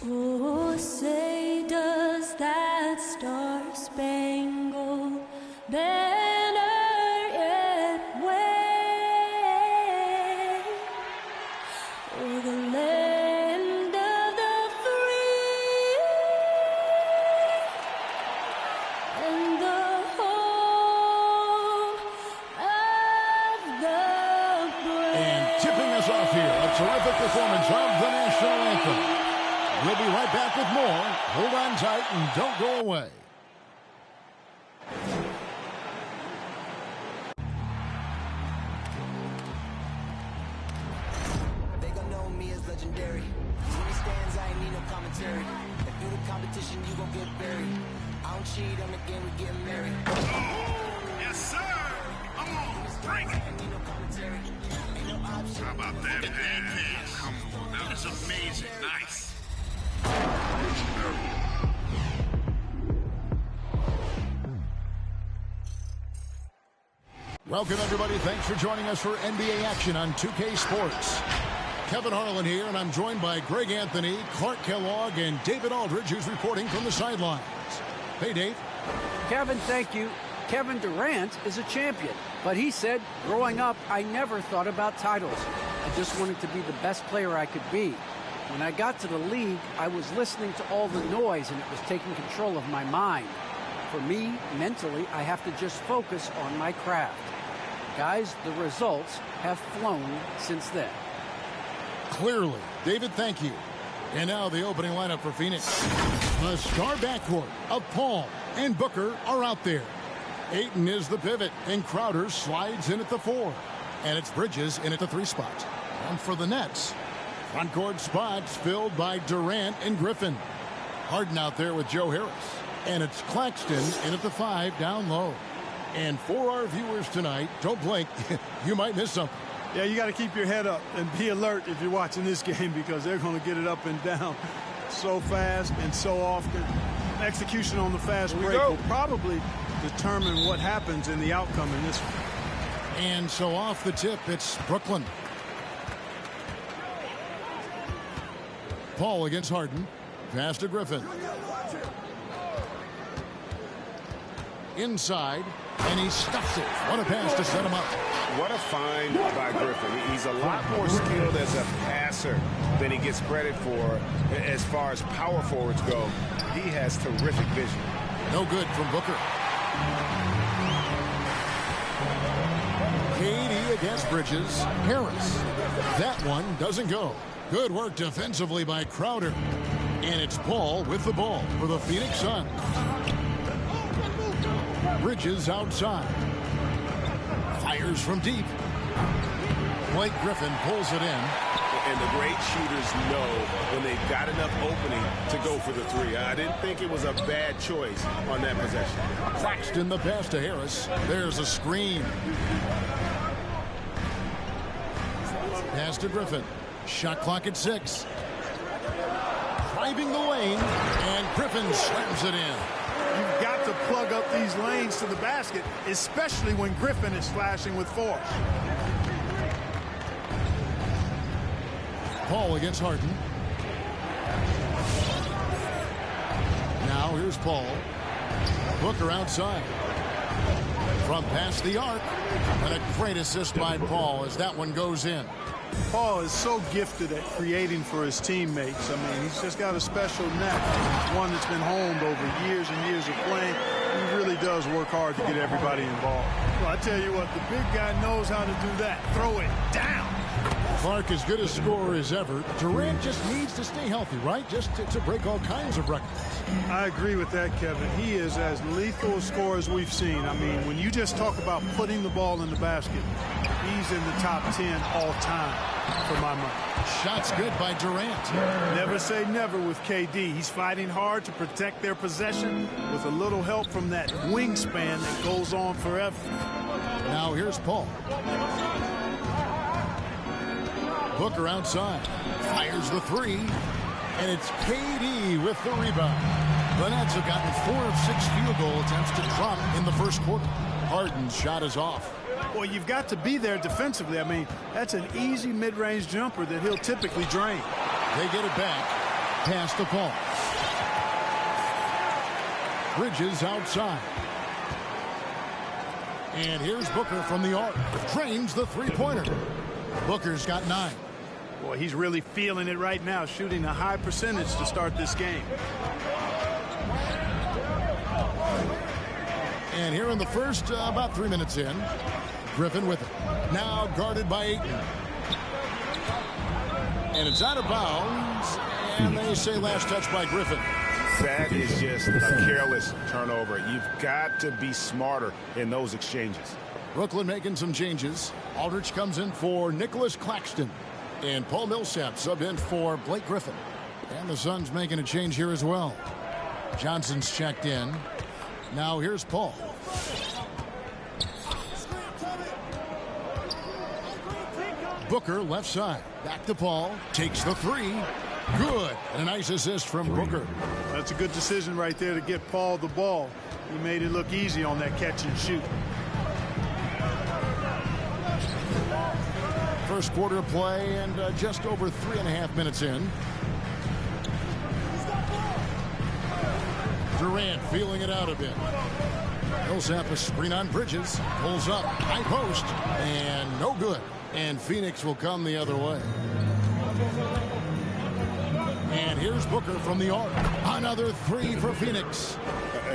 Oh, say does that star-spangled banner yet wave o'er the land of the free and the home of the brave. And tipping us off here, a terrific performance of the national anthem. We'll be right back with more. Hold on tight and don't go away. They gon' know me as legendary. When it stands, I ain't need no commentary. If you the competition, you gon' get buried. I don't cheat on the game, we getting married. Yes, sir. Come on, bring it. How about that pass? Come on, that was amazing. Nice. Welcome, everybody. Thanks for joining us for NBA action on 2K Sports. Kevin Harlan here, and I'm joined by Greg Anthony, Clark Kellogg, and David Aldridge, who's reporting from the sidelines. Hey, Dave. Kevin, thank you. Kevin Durant is a champion, but he said, growing up, I never thought about titles. I just wanted to be the best player I could be. When I got to the league, I was listening to all the noise, and it was taking control of my mind. For me, mentally, I have to just focus on my craft. Guys, the results have flown since then. Clearly. David, thank you. And now the opening lineup for Phoenix. The star backcourt of Paul and Booker are out there. Ayton is the pivot, and Crowder slides in at the 4. And it's Bridges in at the 3 spot. And for the Nets, front court spots filled by Durant and Griffin. Harden out there with Joe Harris. And it's Claxton in at the 5 down low. And for our viewers tonight, don't blink, you might miss something. Yeah, you got to keep your head up and be alert if you're watching this game because they're going to get it up and down so fast and so often. Execution on the fast break will probably determine what happens in the outcome in this one. And so off the tip, it's Brooklyn. Paul against Harden. Pass to Griffin. Inside, and he stuffs it. What a pass to set him up. What a find by Griffin. He's a lot more skilled as a passer than he gets credit for as far as power forwards go. He has terrific vision. No good from Booker. KD against Bridges. Harris. That one doesn't go. Good work defensively by Crowder. And it's Paul with the ball for the Phoenix Suns. Bridges outside. Fires from deep. Blake Griffin pulls it in. And the great shooters know when they've got enough opening to go for the 3. I didn't think it was a bad choice on that possession. Claxton the pass to Harris. There's a screen. Pass to Griffin. Shot clock at 6. Driving the lane, and Griffin slams it in. You've got to plug up these lanes to the basket, especially when Griffin is slashing with force. Paul against Harden. Now here's Paul. Booker outside. From past the arc. And a great assist by Paul as that one goes in. Paul is so gifted at creating for his teammates. I mean, he's just got a special knack. One that's been honed over years and years of playing. He really does work hard to get everybody involved. Well, I tell you what, the big guy knows how to do that. Throw it down. Clark as good a scorer as ever. Durant just needs to stay healthy, right? Just to break all kinds of records. I agree with that, Kevin. He is as lethal a scorer as we've seen. I mean, when you just talk about putting the ball in the basket, he's in the top 10 all time for my money. Shots good by Durant. Never say never with KD. He's fighting hard to protect their possession with a little help from that wingspan that goes on forever. Now here's Paul. Booker outside. Fires the 3. And it's KD with the rebound. The Nets have gotten 4 of 6 field goal attempts to drop in the first quarter. Harden's shot is off. Well, you've got to be there defensively. I mean, that's an easy mid-range jumper that he'll typically drain. They get it back. Pass to Paul. Bridges outside. And here's Booker from the arc. Drains the three-pointer. Booker's got 9. Boy, he's really feeling it right now, shooting a high percentage to start this game. And here in the first, about 3 minutes in, Griffin with it. Now guarded by Ayton. And it's out of bounds. And they say last touch by Griffin. That is just a careless turnover. You've got to be smarter in those exchanges. Brooklyn making some changes. Aldridge comes in for Nicholas Claxton. And Paul Millsap subbed in for Blake Griffin. And the Suns making a change here as well. Johnson's checked in. Now here's Paul. Booker left side. Back to Paul. Takes the three. Good. And a nice assist from Booker. That's a good decision right there to get Paul the ball. He made it look easy on that catch and shoot. First quarter of play and just over 3.5 minutes in. Durant feeling it out a bit. Millsap a screen on Bridges. Pulls up. High post. And no good. And Phoenix will come the other way. And here's Booker from the arc. Another three for Phoenix.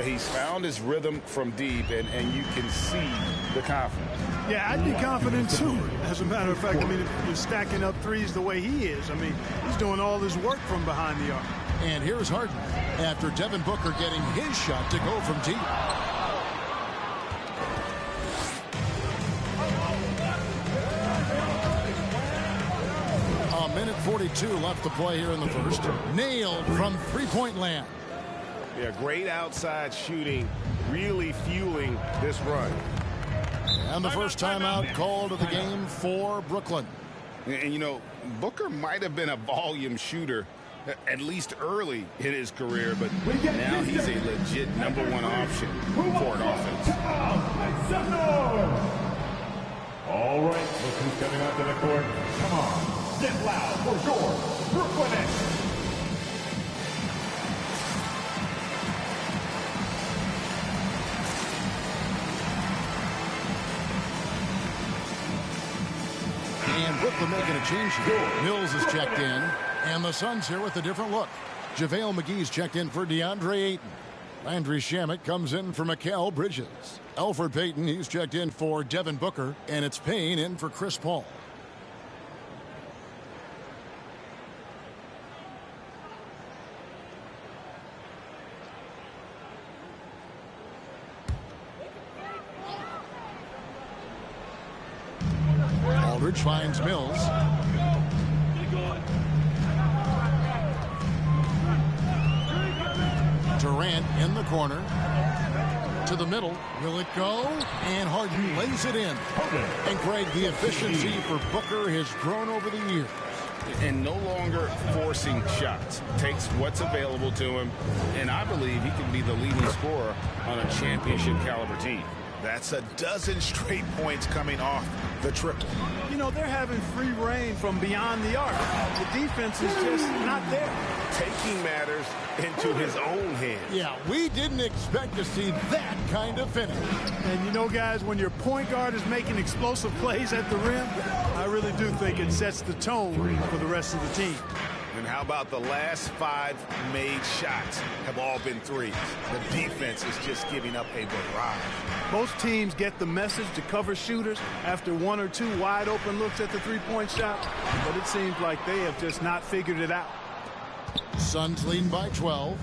He's found his rhythm from deep, and you can see the confidence. Yeah, I'd be confident too. As a matter of fact, I mean, if you're stacking up threes the way he is, I mean, he's doing all his work from behind the arc. And here's Harden after Devin Booker getting his shot to go from deep. A minute 42 left to play here in the first. Nailed from three-point land. Yeah, great outside shooting, really fueling this run. And the first timeout called of the game for Brooklyn. And, you know, Booker might have been a volume shooter, at least early in his career, but now he's a legit #1 option for an offense. All right, look who's coming out to the court. Come on, get loud for your Brooklyn Nets. And Brooklyn making a change here. Mills is checked in. And the Suns here with a different look. JaVale McGee's checked in for DeAndre Ayton. Landry Shamet comes in for Mikal Bridges. Elfrid Payton, he's checked in for Devin Booker. And it's Payne in for Chris Paul. Aldridge finds Mills. Durant in the corner. To the middle. Will it go? And Harden lays it in. And Greg, the efficiency for Booker has grown over the years. And no longer forcing shots. Takes what's available to him. And I believe he can be the leading scorer on a championship caliber team. That's a dozen straight points coming off the triple. You know, they're having free reign from beyond the arc. The defense is just not there. Taking matters into his own hands. Yeah, we didn't expect to see that kind of finish. And you know, guys, when your point guard is making explosive plays at the rim, I really do think it sets the tone for the rest of the team. And how about the last 5 made shots have all been threes? The defense is just giving up a barrage. Most teams get the message to cover shooters after 1 or 2 wide open looks at the three-point shot, but it seems like they have just not figured it out. Suns leading by 12.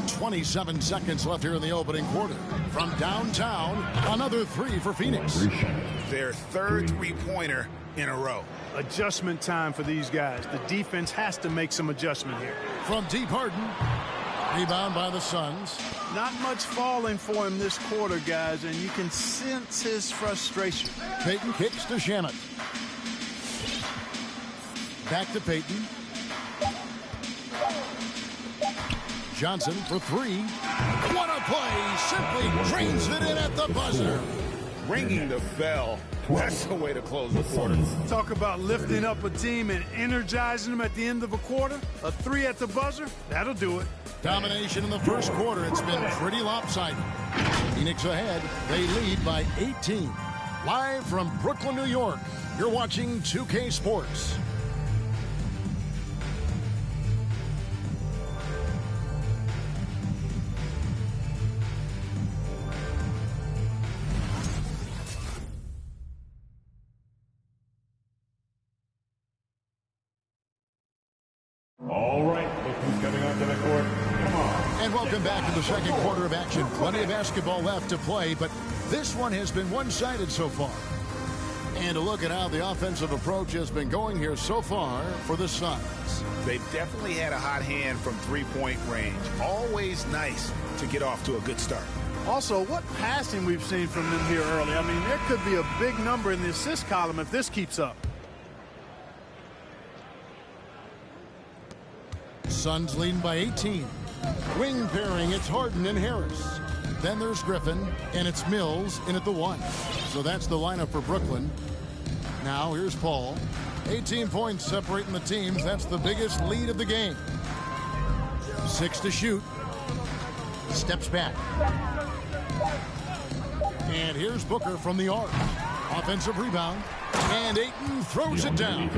27 seconds left here in the opening quarter. From downtown, another three for Phoenix. Their third three-pointer in a row. Adjustment time for these guys. The defense has to make some adjustment here. From deep, Harden. Rebound by the Suns. Not much falling for him this quarter, guys, and you can sense his frustration. Payton kicks to Shamet. Back to Payton. Johnson for three. What a play! Simply drains it in at the buzzer. Ringing the bell. That's the way to close the quarter. Talk about lifting up a team and energizing them at the end of a quarter. A three at the buzzer, that'll do it. Domination in the first quarter. It's been pretty lopsided. Phoenix ahead. They lead by 18. Live from Brooklyn, New York, you're watching 2K Sports. All right, look who's coming onto the court. Come on. And welcome back to the second quarter of action. Plenty of basketball left to play, but this one has been one-sided so far. And a look at how the offensive approach has been going here so far for the Suns. They've definitely had a hot hand from three-point range. Always nice to get off to a good start. Also, what passing we've seen from them here early. I mean, there could be a big number in the assist column if this keeps up. Suns leading by 18. Wing pairing, it's Harden and Harris. Then there's Griffin, and it's Mills in at the 1. So that's the lineup for Brooklyn. Now here's Paul. 18 points separating the teams. That's the biggest lead of the game. 6 to shoot. Steps back. And here's Booker from the arc. Offensive rebound. And Ayton throws it down.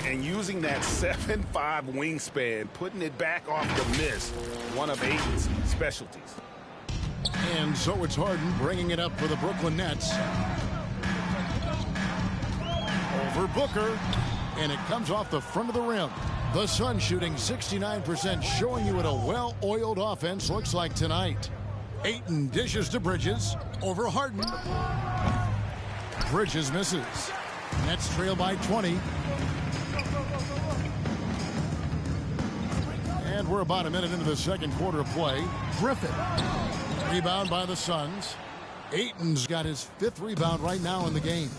And using that 7'5 wingspan, putting it back off the miss, one of Ayton's specialties. And so it's Harden bringing it up for the Brooklyn Nets. Over Booker. And it comes off the front of the rim. The Suns shooting 69%, showing you what a well-oiled offense looks like tonight. Ayton dishes to Bridges. Over Harden. Bridges misses. Nets trail by 20. And we're about a minute into the second quarter of play. Griffin. Rebound by the Suns. Ayton's got his 5th rebound right now in the game.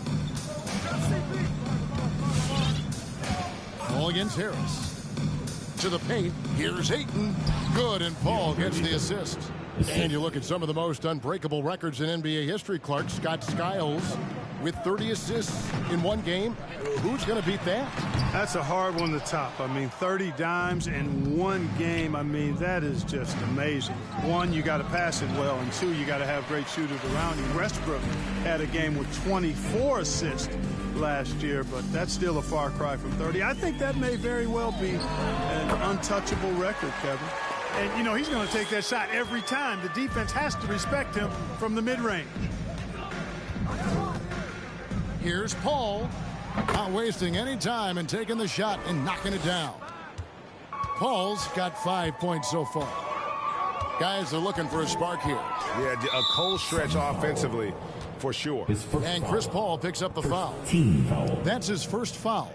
Ball against Harris. To the paint. Here's Ayton. Good, and Paul gets the assist. And you look at some of the most unbreakable records in NBA history, Clark. Scott Skiles with 30 assists in one game. Who's going to beat that? That's a hard one to top. I mean, 30 dimes in one game. I mean, that is just amazing. One, you got to pass it well, and two, you got to have great shooters around you. Westbrook had a game with 24 assists last year, but that's still a far cry from 30. I think that may very well be an untouchable record, Kevin. And, you know, he's going to take that shot every time. The defense has to respect him from the mid-range. Here's Paul. Not wasting any time and taking the shot and knocking it down. Paul's got 5 points so far. Guys are looking for a spark here. Yeah, a cold stretch offensively for sure. And Chris Paul picks up the foul. That's his first foul.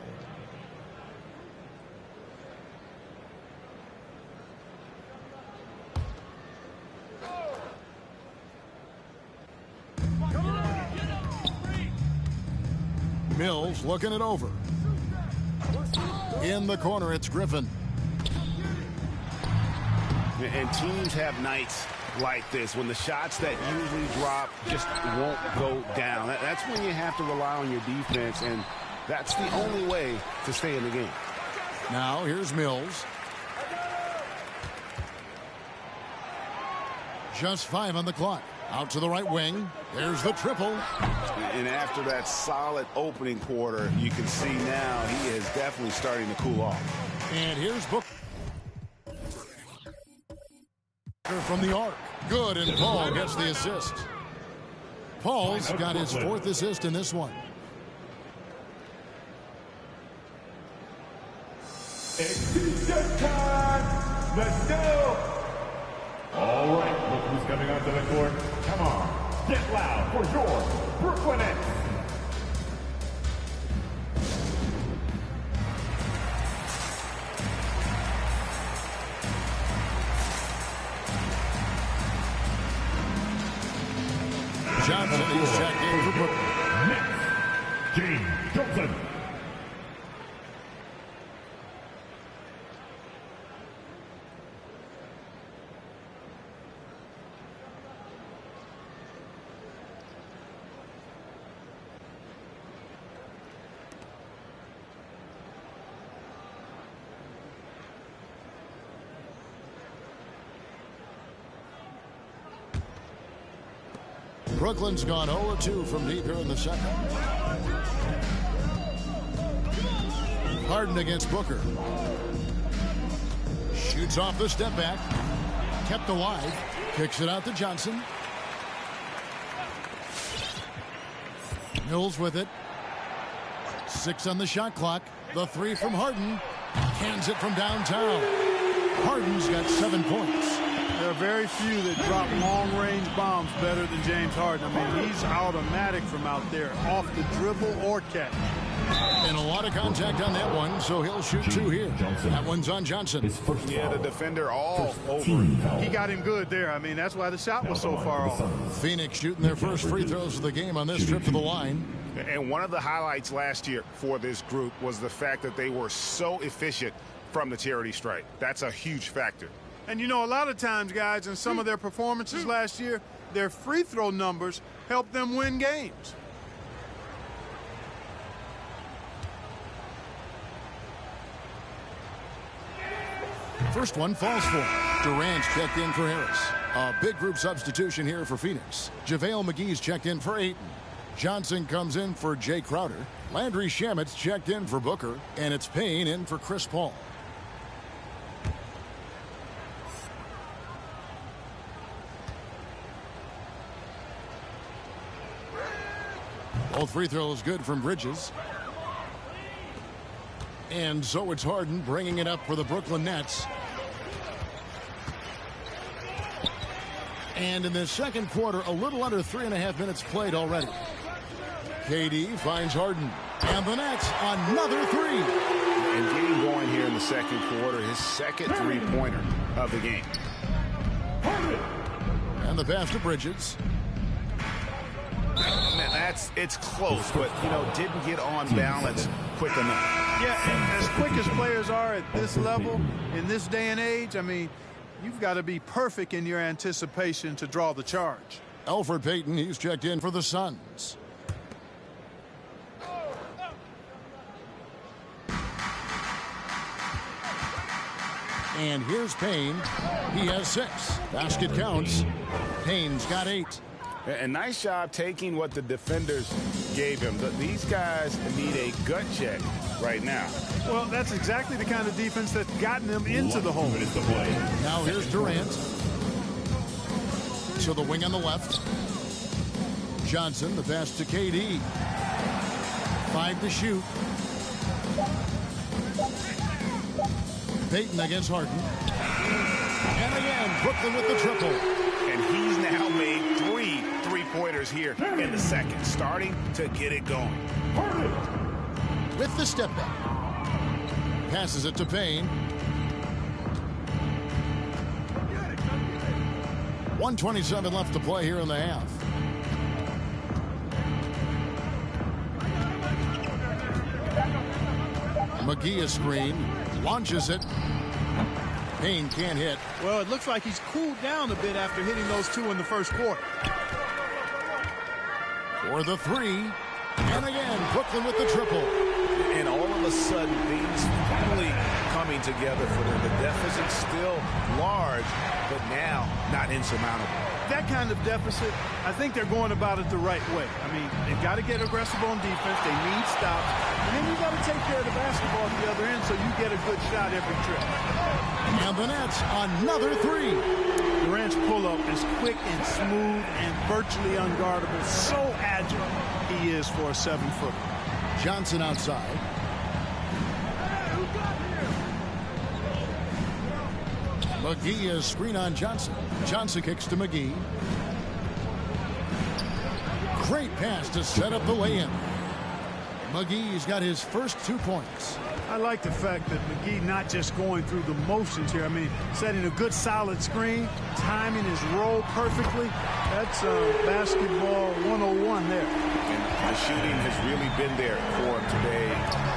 Mills looking it over. In the corner, it's Griffin. And teams have nights like this when the shots that usually drop just won't go down. That's when you have to rely on your defense, and that's the only way to stay in the game. Now here's Mills. Just 5 on the clock. Out to the right wing. There's the triple. And after that solid opening quarter, you can see now he is definitely starting to cool off. And here's Booker from the arc. Good, and Paul gets the assist. Paul's got his 4th assist in this one. Extension time. Let's go. All right, look who's coming onto the court. Come on, get loud for your Brooklyn Nets. Johnson is checked in for Brooklyn. Nets, James Johnson. Brooklyn's gone 0-2 from deep here in the second. Harden against Booker. Shoots off the step back. Kept alive. Kicks it out to Johnson. Mills with it. 6 on the shot clock. The 3 from Harden. Cans it from downtown. Harden's got 7 points. There are very few that drop long-range bombs better than James Harden. I mean, he's automatic from out there, off the dribble or catch. And a lot of contact on that one, so he'll shoot 2 here. That one's on Johnson. Yeah, the defender all over him. He got him good there. I mean, that's why the shot was so far off. Phoenix shooting their first free throws of the game on this trip to the line. And one of the highlights last year for this group was the fact that they were so efficient from the charity stripe. That's a huge factor. And, you know, a lot of times, guys, in some of their performances last year, their free throw numbers helped them win games. First one falls for him. Durant's checked in for Harris. A big group substitution here for Phoenix. JaVale McGee's checked in for Ayton. Johnson comes in for Jay Crowder. Landry Shamet's checked in for Booker. And it's Payne in for Chris Paul. Both free throws good from Bridges. And so it's Harden bringing it up for the Brooklyn Nets. And in the second quarter, a little under 3.5 minutes played already. KD finds Harden. And the Nets, another 3. And getting going here in the second quarter, his second three-pointer of the game. And the pass to Bridges. Man, it's close, but, you know, didn't get on balance quick enough. Yeah, and as quick as players are at this level, in this day and age, I mean, you've got to be perfect in your anticipation to draw the charge. Elfrid Payton, he's checked in for the Suns. And here's Payne. He has 6. Basket counts. Payne's got 8. And nice job taking what the defenders gave him. These guys need a gut check right now. Well, that's exactly the kind of defense that's gotten them into the hole. Now here's Durant. To the wing on the left. Johnson, the pass to KD. 5 to shoot. Payton against Harden. And again, Brooklyn with the triple. And he's now made 3 three-pointers here in the second, starting to get it going. With the step back. Passes it to Payne. 1:27 left to play here in the half. McGee is screen. Launches it. Payne can't hit. Well, it looks like he's cooled down a bit after hitting those 2 in the first quarter. For the 3. And again, Brooklyn with the triple. And all of a sudden, things finally coming together for them. The deficit's still large, but now not insurmountable. That kind of deficit, I think they're going about it the right way. I mean, they've got to get aggressive on defense. They need stops. And then you've got to take care of the basketball at the other end so you get a good shot every trip. And the Nets, another 3. Durant's pull-up is quick and smooth and virtually unguardable. So agile he is for a 7-footer. Johnson outside. McGee is screen on Johnson. Johnson kicks to McGee. Great pass to set up the lay-in. McGee's got his first 2 points. I like the fact that McGee not just going through the motions here. I mean, setting a good solid screen, timing his roll perfectly. That's basketball 101 there. And the shooting has really been there for him today,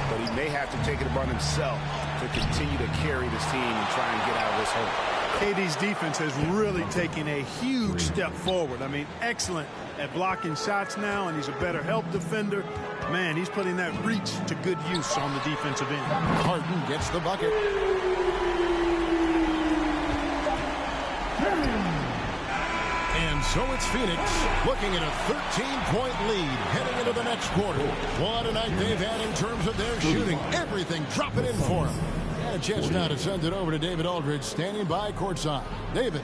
but he may have to take it upon himself to continue to carry this team and try and get out of this hole. KD's defense has really taken a huge step forward. I mean, excellent at blocking shots now, and he's a better help defender. Man, he's putting that reach to good use on the defensive end. Harden gets the bucket. And So it's Phoenix looking at a 13-point lead heading into the next quarter. What a night they've had in terms of their shooting. Everything dropping in for them. And a chance now to send it over to David Aldridge standing by courtside. David.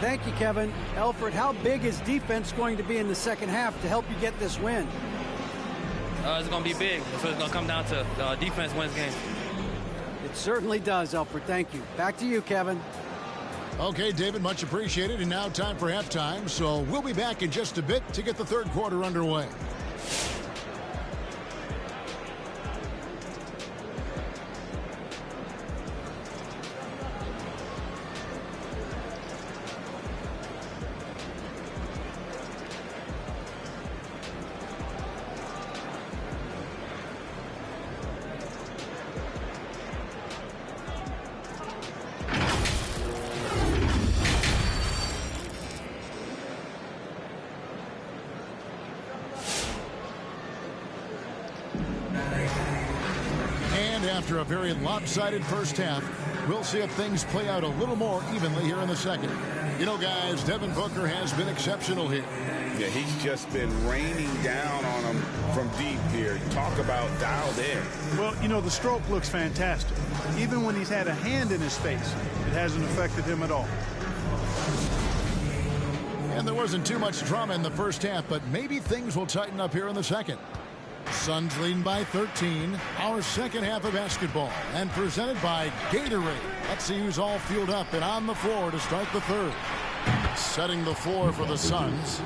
Thank you, Kevin. Alfred, how big is defense going to be in the second half to help you get this win? It's going to be big. That's what it's going to come down to. Defense wins games. It certainly does, Alfred. Thank you. Back to you, Kevin. Okay, David, much appreciated. And now time for halftime. So we'll be back in just a bit to get the third quarter underway. After a very lopsided first half, we'll see if things play out a little more evenly here in the second. You know, guys, Devin Booker has been exceptional here. Yeah, he's just been raining down on them from deep here. Talk about dialed in. Well, you know, the stroke looks fantastic. Even when he's had a hand in his face, it hasn't affected him at all. And there wasn't too much drama in the first half, but maybe things will tighten up here in the second. Suns leading by 13. Our second half of basketball, and presented by Gatorade. Let's see who's all fueled up and on the floor to start the third. Setting the floor for the Suns.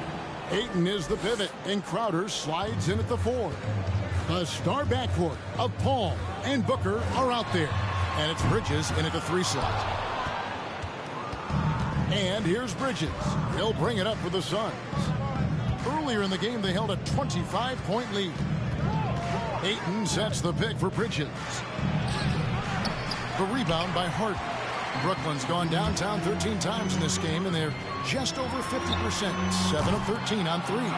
Ayton is the pivot, and Crowder slides in at the 4. A star backcourt of Paul and Booker are out there. And it's Bridges in at the 3 slot. And here's Bridges. He'll bring it up for the Suns. Earlier in the game, they held a 25-point lead. Ayton sets the pick for Bridges. The rebound by Harden. Brooklyn's gone downtown 13 times in this game, and they're just over 50%, 7 of 13 on threes.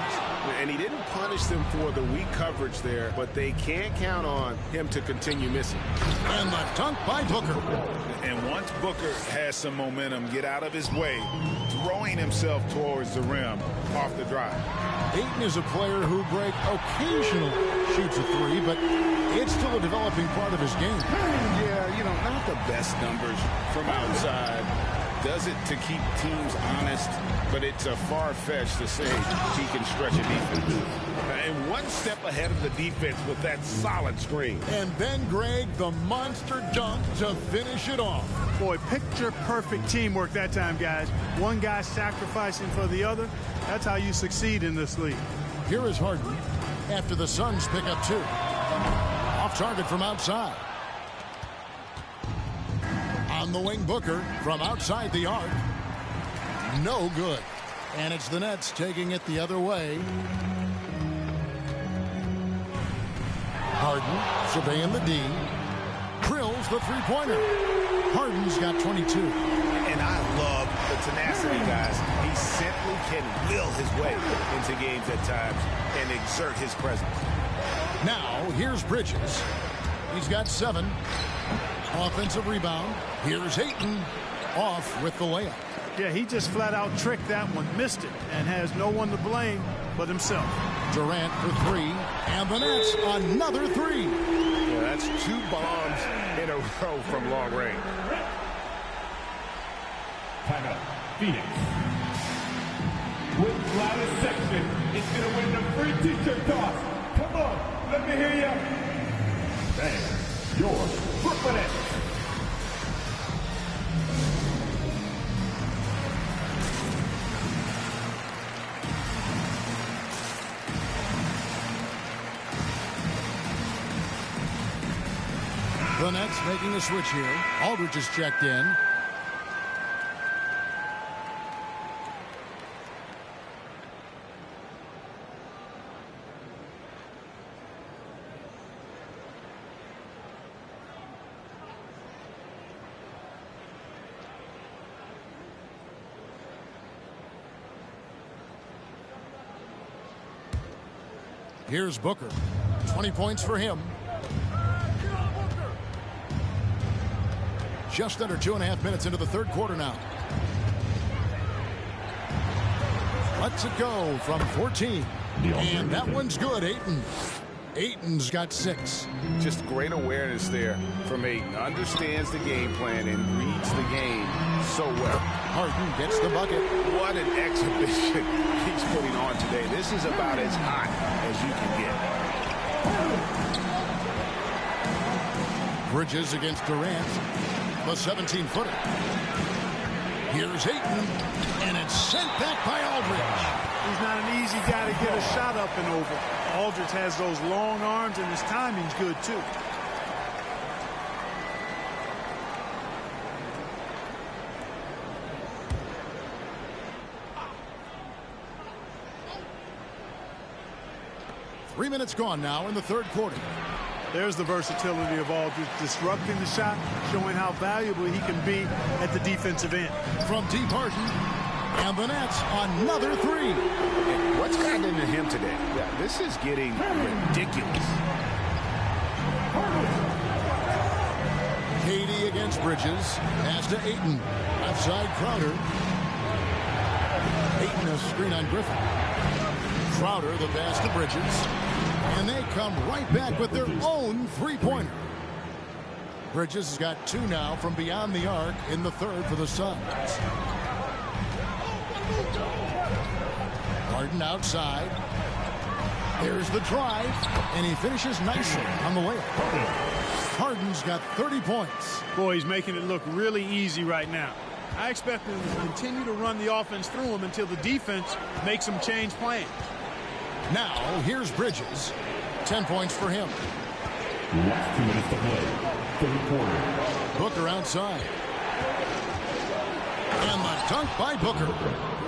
And he didn't punish them for the weak coverage there, but they can't count on him to continue missing. And the dunk by Booker. And once Booker has some momentum, get out of his way, throwing himself towards the rim off the drive. Ayton is a player who, Greg, occasionally shoots a 3, but it's still a developing part of his game. Yeah, you know, not the best numbers from outside. Does it to keep teams honest, but it's a far-fetched to say he can stretch a defense. And one step ahead of the defense with that solid screen. And then, Greg, the monster dunk to finish it off. Boy, picture-perfect teamwork that time, guys. One guy sacrificing for the other. That's how you succeed in this league. Here is Harden after the Suns pick up 2. Off target from outside. On the wing, Booker from outside the arc. No good. And it's the Nets taking it the other way. Harden surveying the D. Drills the three-pointer. Harden's got 22. And I love the tenacity, guys. He simply can will his way into games at times and exert his presence. Now, here's Bridges. He's got 7. Offensive rebound. Here's Ayton off with the layup. Yeah, he just flat out tricked that one, missed it, and has no one to blame but himself. Durant for 3, and the Nets another 3. Yeah, that's 2 bombs in a row from long range. Timeout. Phoenix. With Gladys Sexton, it's going to win the free t-shirt toss. Come on, let me hear you. Thanks. Your Brooklyn Nets. The Nets making a switch here. Aldridge is checked in. Here's Booker. 20 points for him. Just under 2.5 minutes into the third quarter now. lets it go from 14. And that one's good, Ayton. Ayton's got 6. Just great awareness there from Ayton. Understands the game plan and reads the game so well. Harden gets the bucket. What an exhibition he's putting on today. This is about as hot as you can get. Bridges against Durant. The 17-footer. Here's Ayton, and it's sent back by Aldridge. He's not an easy guy to get a shot up and over. Aldridge has those long arms, and his timing's good, too. Three minutes gone now in the third quarter. There's the versatility of Aldridge, disrupting the shot, showing how valuable he can be at the defensive end. From deep, Harden, and the Nets, another 3. What's gotten into him today? Yeah, this is getting ridiculous. KD against Bridges. Pass to Ayton. Outside Crowder. Ayton a screen on Griffin. Crowder the pass to Bridges. And they come right back with their own three-pointer. Bridges has got 2 now from beyond the arc in the third for the Suns. Harden outside. There's the drive, and he finishes nicely on the layup. Harden's got 30 points. Boy, he's making it look really easy right now. I expect him to continue to run the offense through him until the defense makes him change plans. Now, here's Bridges. 10 points for him. Last 2 minutes to play. Third quarter. Booker outside. And the dunk by Booker.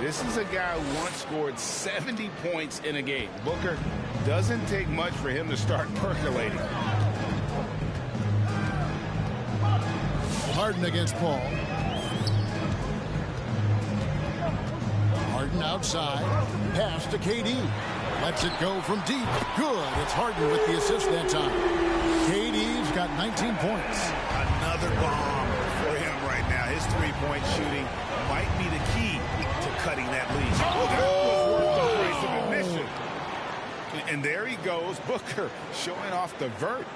This is a guy who once scored 70 points in a game. Booker, doesn't take much for him to start percolating. Harden against Paul. Harden outside. Pass to KD. Lets it go from deep. Good. It's Harden with the assist that time. KD's got 19 points. Another bomb for him right now. His three-point shooting might be the key to cutting that lead. Oh, that was worth the price of admission. And there he goes, Booker showing off the vert.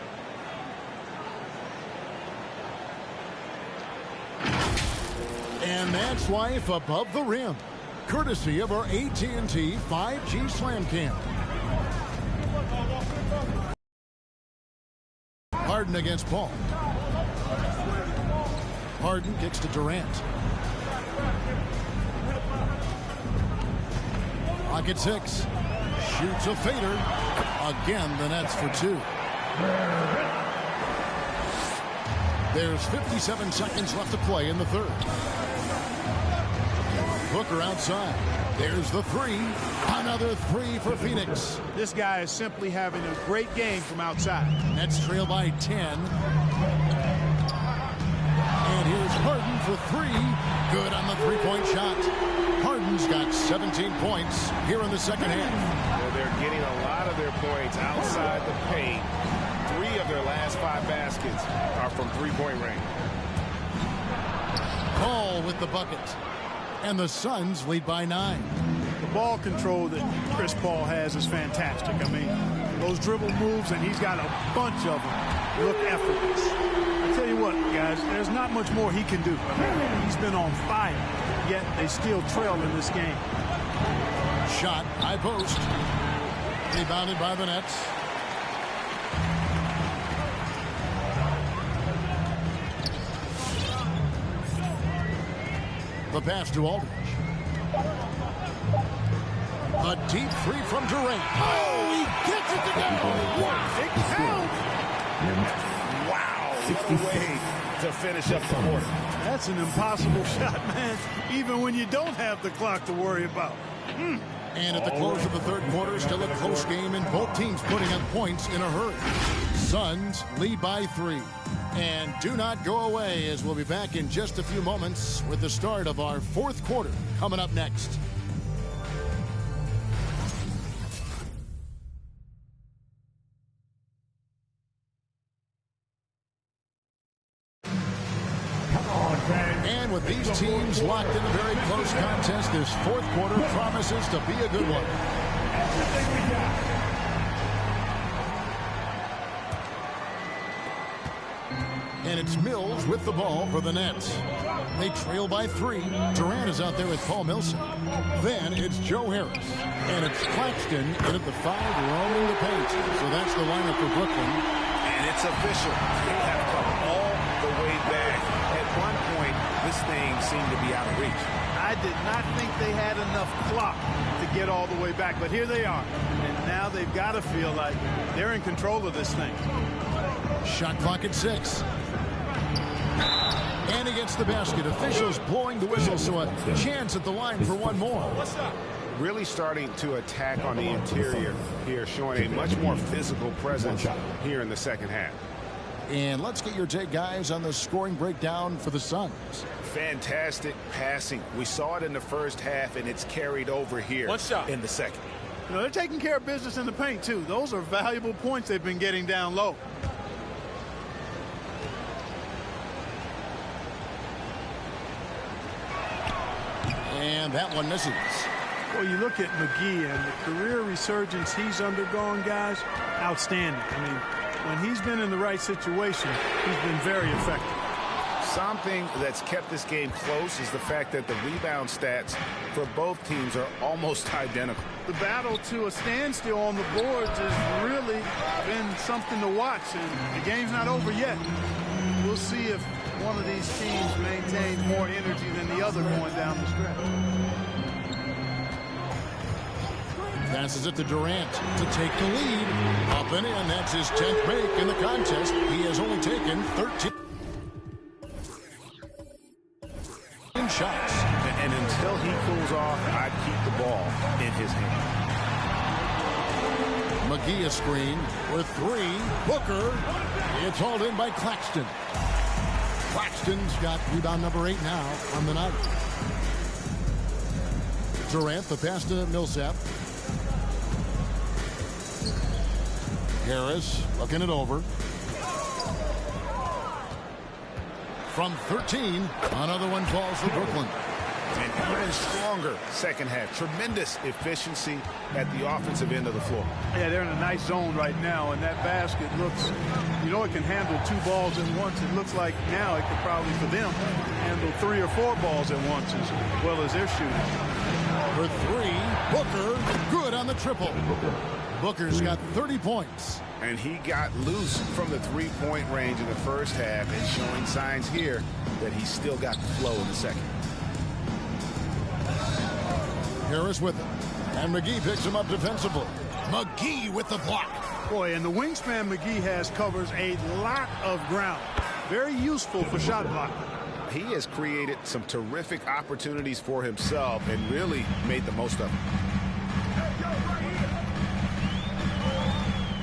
And that's life above the rim. Courtesy of our AT&T 5G Slam Cam. Harden against Paul. Harden kicks to Durant. Pocket 6. Shoots a fader. Again, the Nets for 2. There's 57 seconds left to play in the third. Booker outside. There's the 3. Another 3 for Phoenix. This guy is simply having a great game from outside. Nets trail by 10. And here's Harden for 3. Good on the three-point shot. Harden's got 17 points here in the second half. Well, they're getting a lot of their points outside the paint. 3 of their last 5 baskets are from three-point range. Paul with the bucket. And the Suns lead by 9. The ball control that Chris Paul has is fantastic. I mean, those dribble moves, and he's got a bunch of them, look effortless. I tell you what, guys, there's not much more he can do. He's been on fire, yet they still trail in this game. Shot, high post. Rebounded by the Nets. The pass to Aldridge. A deep 3 from Durant. Oh, he gets it to go. It counts. Wow, what a way to finish up the quarter. That's an impossible shot, man, even when you don't have the clock to worry about. And at the close of the third quarter, still a close game, and both teams putting up points in a hurry. Suns lead by 3. And do not go away, as we'll be back in just a few moments with the start of our fourth quarter coming up next. And with these teams locked in a very close contest, this fourth quarter promises to be a good one. And it's Mills with the ball for the Nets. They trail by 3. Durant is out there with Paul Millsap. Then it's Joe Harris. And it's Claxton in at the 5, roaming the paint. So that's the lineup for Brooklyn. And it's official. They have come all the way back. At one point, this thing seemed to be out of reach. I did not think they had enough clock to get all the way back, but here they are. And now they've got to feel like they're in control of this thing. Shot clock at 6. And against the basket, officials blowing the whistle, so a chance at the line for one more. Really starting to attack on the interior here, showing a much more physical presence here in the second half. And let's get your take, guys, on the scoring breakdown for the Suns. Fantastic passing. We saw it in the first half, and it's carried over here in the second. You know, they're taking care of business in the paint, too. Those are valuable points they've been getting down low. And that one misses. Well, you look at McGee and the career resurgence he's undergone, guys, outstanding. I mean, when he's been in the right situation, he's been very effective. Something that's kept this game close is the fact that the rebound stats for both teams are almost identical. The battle to a standstill on the boards has really been something to watch, and the game's not over yet. We'll see if one of these teams maintains more energy than the other going down the stretch. Passes it to Durant to take the lead. Up and in. That's his 10th make in the contest. He has only taken 13 shots. And until he cools off, I'd keep the ball in his hand. McGee a screen with 3. Booker. It's hauled in by Claxton. Claxton's got rebound number 8 now on the night. Durant, the pass to Millsap. Harris looking it over. From 13, another one falls for Brooklyn. And even stronger second half. Tremendous efficiency at the offensive end of the floor. Yeah, they're in a nice zone right now, and that basket looks, you know, it can handle 2 balls at once. It looks like now it could probably, for them, handle 3 or 4 balls at once as well as they're shooting. For 3, Booker, good on the triple. Booker's got 30 points. And he got loose from the 3-point range in the first half and showing signs here that he's still got the flow in the second. Harris with him. And McGee picks him up defensively. McGee with the block. Boy, and the wingspan McGee has covers a lot of ground. Very useful for shot blocking. He has created some terrific opportunities for himself and really made the most of them.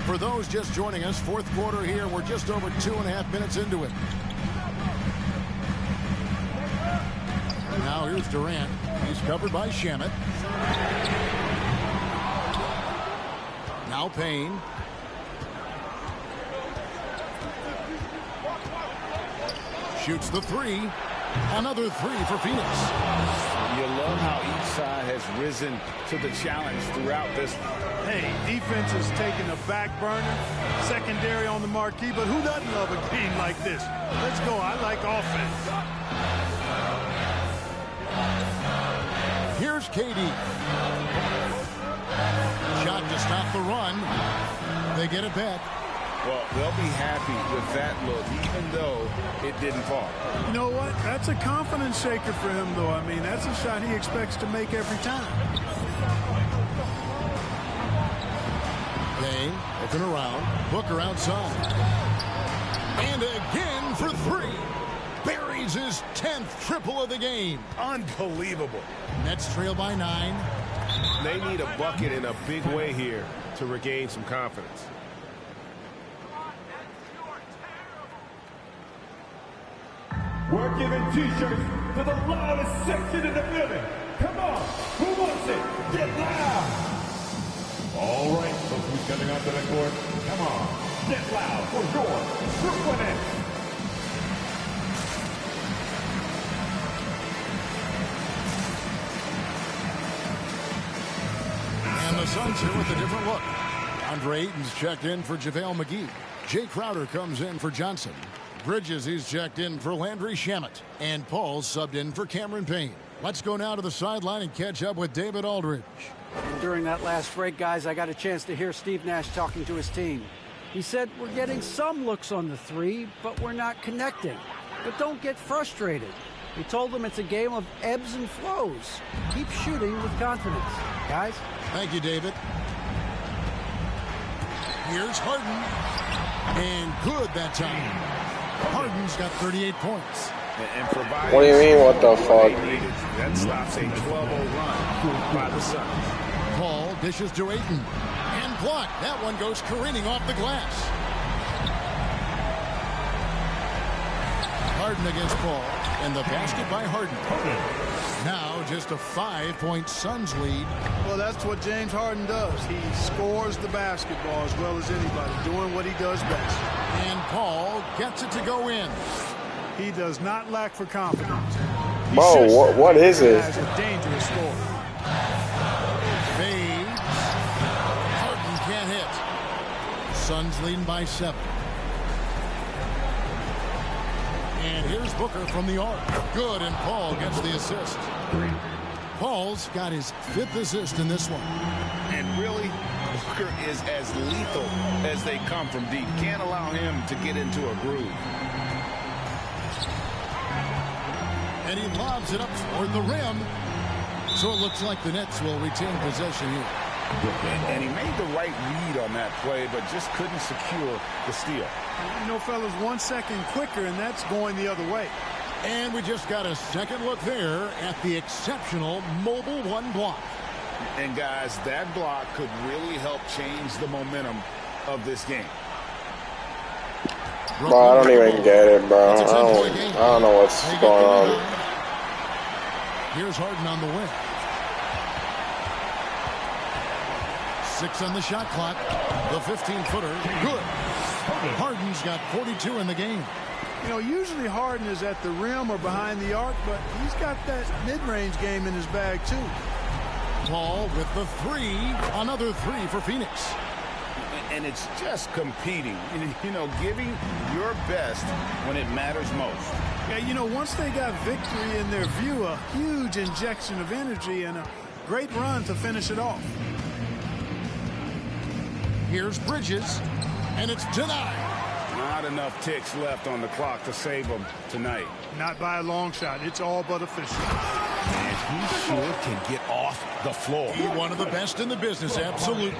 For those just joining us, fourth quarter here. We're just over 2.5 minutes into it. Now here's Durant. He's covered by Shamet. Now Payne. Shoots the 3. Another 3 for Phoenix. You love how each side has risen to the challenge throughout this. Hey, defense is taking a back burner, secondary on the marquee, but who doesn't love a game like this? Let's go. I like offense. Here's KD. Shot to stop the run. They get it back. Well, they'll be happy with that look, even though it didn't fall. You know what? That's a confidence shaker for him, though. I mean, that's a shot he expects to make every time. Payne looking around. Booker outside. And again for 3. Buries his 10th triple of the game. Unbelievable. Nets trail by 9. They need a bucket in a big way here to regain some confidence. We're giving T-shirts to the loudest section in the building. Come on, who wants it? Get loud! All right, look who's coming onto the court. Come on, get loud for your Brooklyn Nets. Suns here with a different look. Andre Ayton's checked in for JaVale McGee. Jay Crowder comes in for Johnson. Bridges, he's checked in for Landry Shamet. And Paul's subbed in for Cameron Payne. Let's go now to the sideline and catch up with David Aldridge. And during that last break, guys, I got a chance to hear Steve Nash talking to his team. He said, we're getting some looks on the three, but we're not connecting. But don't get frustrated. He told them it's a game of ebbs and flows. Keep shooting with confidence. Guys? Thank you, David. Here's Harden. And good that time. Harden's got 38 points. And providing what do you mean, what the fuck? That stops a 12-0 run by the Suns. Paul dishes to Ayton. And blocked. That one goes careening off the glass. Harden against Paul. And the basket by Harden. Now just a 5-point Suns lead. Well, that's what James Harden does. He scores the basketball as well as anybody, doing what he does best. And Paul gets it to go in. He does not lack for confidence. Bro, what is it? Has a dangerous score. Fades. Harden can't hit. Suns leading by 7. And here's Booker from the arc. Good, and Paul gets the assist. Paul's got his 5th assist in this one. And really, Booker is as lethal as they come from deep. Can't allow him to get into a groove. And he lobs it up toward the rim. So it looks like the Nets will retain possession here. And he made the right read on that play, but just couldn't secure the steal. You know, fellas, 1 second quicker, and that's going the other way. And we just got a second look there at the exceptional Mobile One block. And, guys, that block could really help change the momentum of this game. Bro, I don't even get it, bro. I don't know what's going on. Here's Harden on the wing. 6 on the shot clock. The 15-footer. Good. Harden's got 42 in the game. You know, usually Harden is at the rim or behind the arc, but he's got that mid-range game in his bag, too. Paul with the 3. Another 3 for Phoenix. And it's just competing, you know, giving your best when it matters most. Yeah, you know, once they got victory in their view, a huge injection of energy and a great run to finish it off. Here's Bridges, and it's denied. Not enough ticks left on the clock to save them tonight. Not by a long shot. It's all but official. And he sure can get off the floor. He's one of the best in the business, absolutely.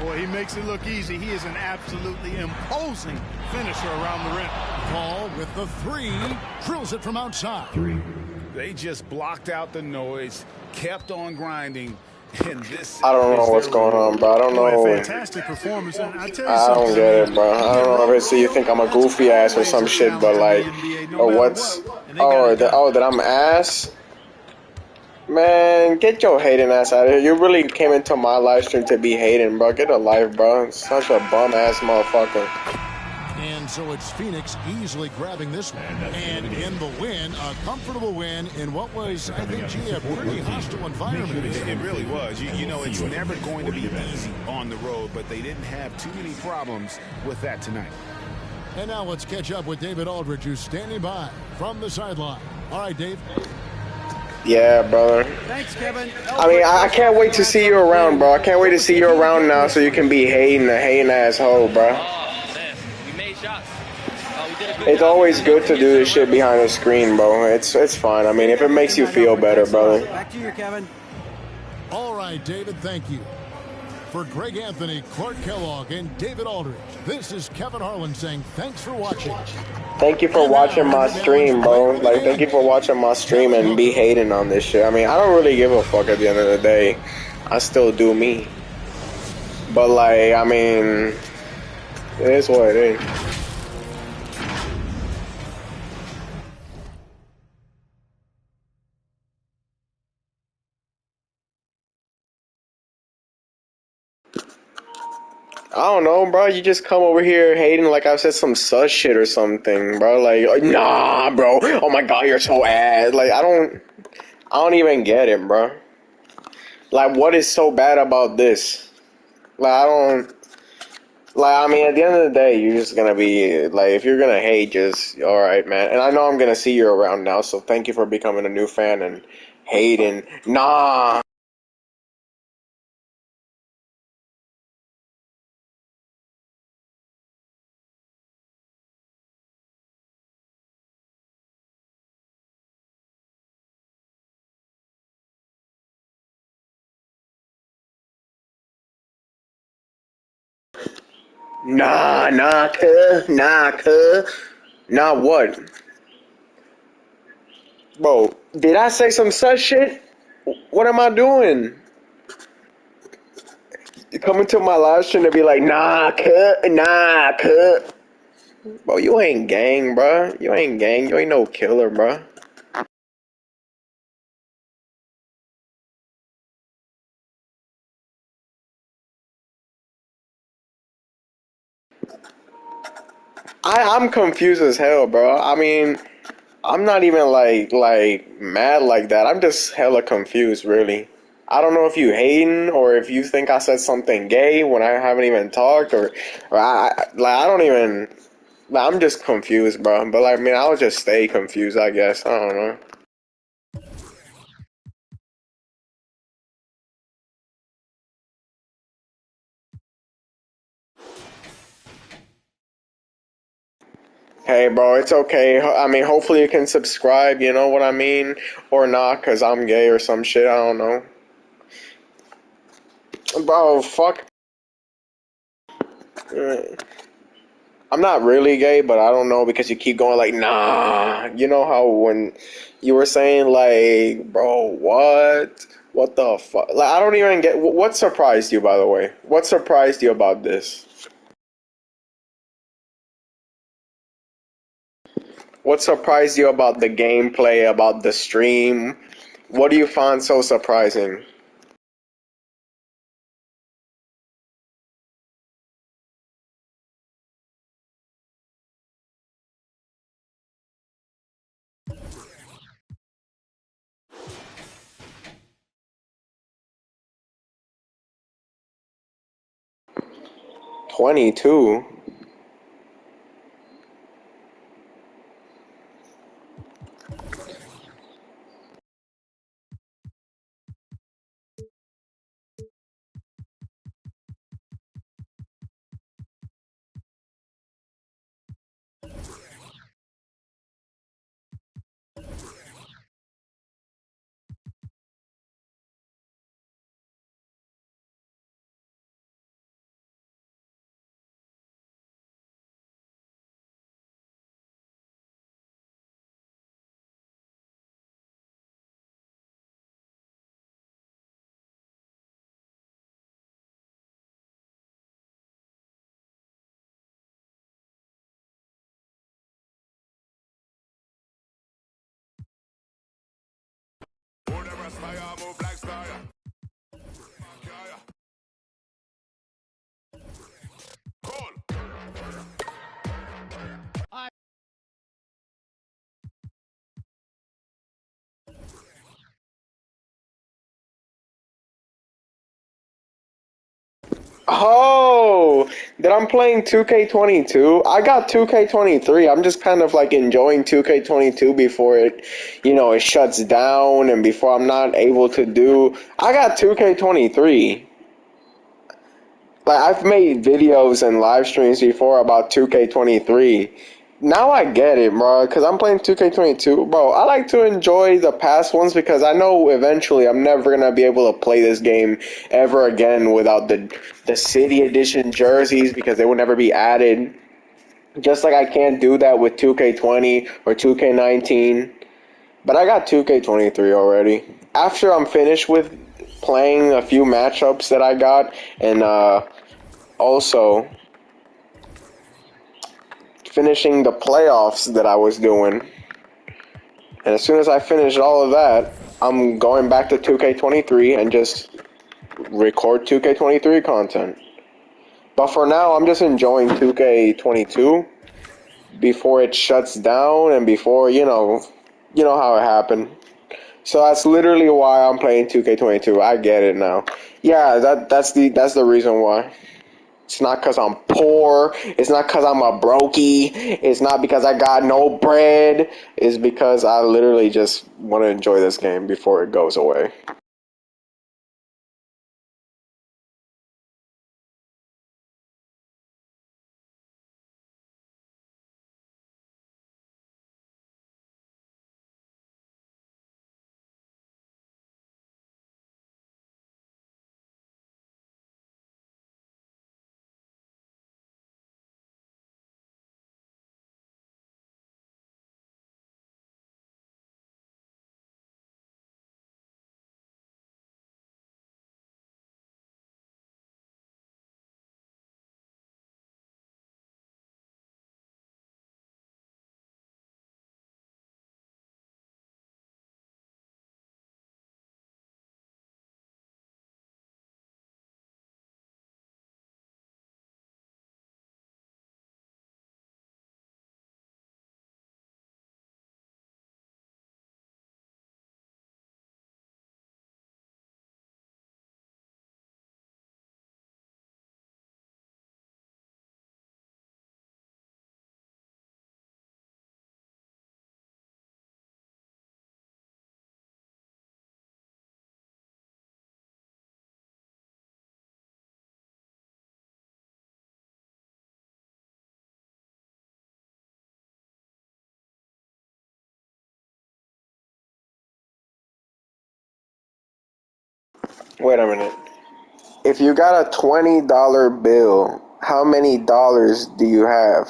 Boy, he makes it look easy. He is an absolutely imposing finisher around the rim. Paul with the 3. Drills it from outside. They just blocked out the noise, kept on grinding. And this I don't know what's going on, bro. I don't know. Fantastic performance. And I tell you I don't get it, bro. I don't know if it's you think I'm a goofy ass or some shit, but like, or what's, that I'm ass. Man, get your hating ass out of here. You really came into my live stream to be hating, bro. Get a life, bro. Such a bum ass motherfucker. And so it's Phoenix easily grabbing this one. And in the win, a comfortable win in what was, I think, gee, a pretty hostile environment. It really was. You know, it's never going to be easy on the road, but they didn't have too many problems with that tonight. And now let's catch up with David Aldridge, who's standing by from the sideline. All right, Dave. Yeah, brother. Thanks, Kevin. I mean, I can't wait to see you around, bro. I can't wait to see you around now so you can be hating a hating asshole, bro. It's always good to do this shit behind the screen, bro. It's fine. I mean, if it makes you feel better, brother. Back to you, Kevin. All right, David, thank you. For Greg Anthony, Clark Kellogg, and David Aldridge, this is Kevin Harlan saying thanks for watching. Thank you for watching my stream, bro. Like, thank you for watching my stream and be hating on this shit. I mean, I don't really give a fuck at the end of the day. I still do me. But, like, I mean, it is what it is. I don't know, bro. You just come over here hating like I said some sus shit or something, bro. Like, nah, bro. Oh my god, you're so ass. Like, I don't even get it, bro. Like, what is so bad about this? Like, I don't. Like, I mean, at the end of the day, you're just gonna be like, if you're gonna hate, just all right, man. And I know I'm gonna see you around now, so thank you for becoming a new fan and hating. Nah. Nah, what? Bro, did I say some such shit? What am I doing? You coming to my live stream to be like, nah, cut. Bro, you ain't gang, bro. You ain't gang. You ain't no killer, bro. I'm confused as hell, bro. I mean, I'm not even like mad like that. I'm just hella confused, really. I don't know if you hating or if you think I said something gay when I haven't even talked, or I don't even. Like, I'm just confused, bro. But like, I mean, I'll just stay confused, I guess. I don't know. Hey, bro, it's okay. I mean, hopefully you can subscribe. You know what I mean, or not, cause I'm gay or some shit. I don't know, bro. Fuck. I'm not really gay, but I don't know because you keep going like, nah. You know how when you were saying like, bro, what? What the fuck? Like, I don't even get. What surprised you, by the way? What surprised you about this? What surprised you about the gameplay, about the stream? What do you find so surprising? $22. Oh, that I'm playing 2K22. I got 2K23. I'm just kind of like enjoying 2K22 before it shuts down and before I'm not able to do. I got 2K23. Like, I've made videos and live streams before about 2K23. Now I get it, bro, because I'm playing 2K22. Bro, I like to enjoy the past ones because I know eventually I'm never going to be able to play this game ever again without the City Edition jerseys because they will never be added. Just like I can't do that with 2K20 or 2K19. But I got 2K23 already. After I'm finished with playing a few matchups that I got and also finishing the playoffs that I was doing. And as soon as I finish all of that, I'm going back to 2K23 and just record 2K23 content. But for now, I'm just enjoying 2K22 before it shuts down and before, you know how it happened. So that's literally why I'm playing 2K22. I get it now. Yeah, that's the reason why. It's not because I'm poor. It's not because I'm a brokey. It's not because I got no bread. It's because I literally just want to enjoy this game before it goes away. Wait a minute. If you got a $20 bill, how many dollars do you have?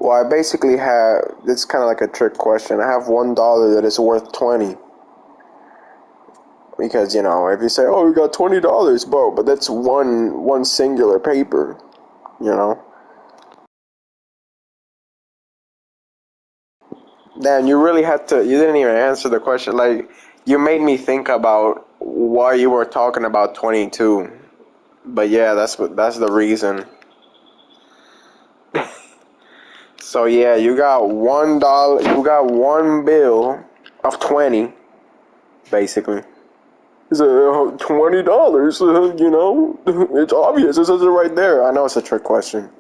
Well, I basically have, it's kind of like a trick question. I have $1 that is worth 20. Because, you know, if you say, oh, you got $20, bro, but that's one singular paper, you know? Dan, you really had to, you didn't even answer the question. Like, you made me think about why you were talking about 22. But yeah, that's the reason. So yeah, you got $1, you got one bill of 20, basically. It's $20, you know? It's obvious, it says it right there. I know it's a trick question.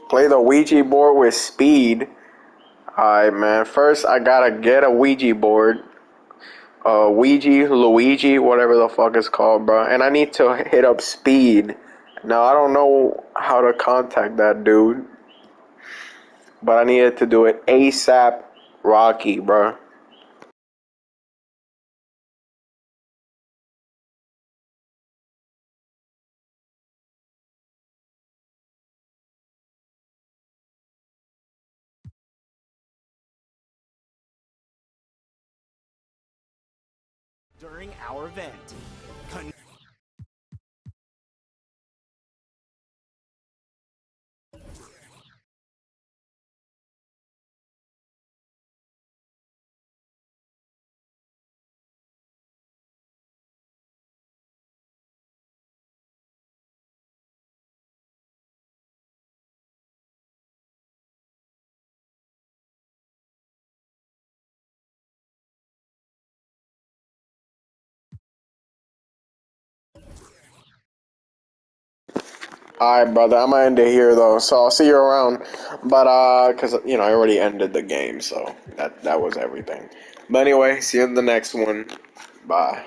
Play the Ouija board with speed. Alright, man. First, I gotta get a Ouija board. Ouija, Luigi, whatever the fuck it's called, bro. And I need to hit up speed. Now, I don't know how to contact that dude. But I needed to do it ASAP Rocky, bro. During our event. Alright, brother, I'm gonna end it here though, so I'll see you around. But cause you know I already ended the game, so that was everything. But anyway, see you in the next one. Bye.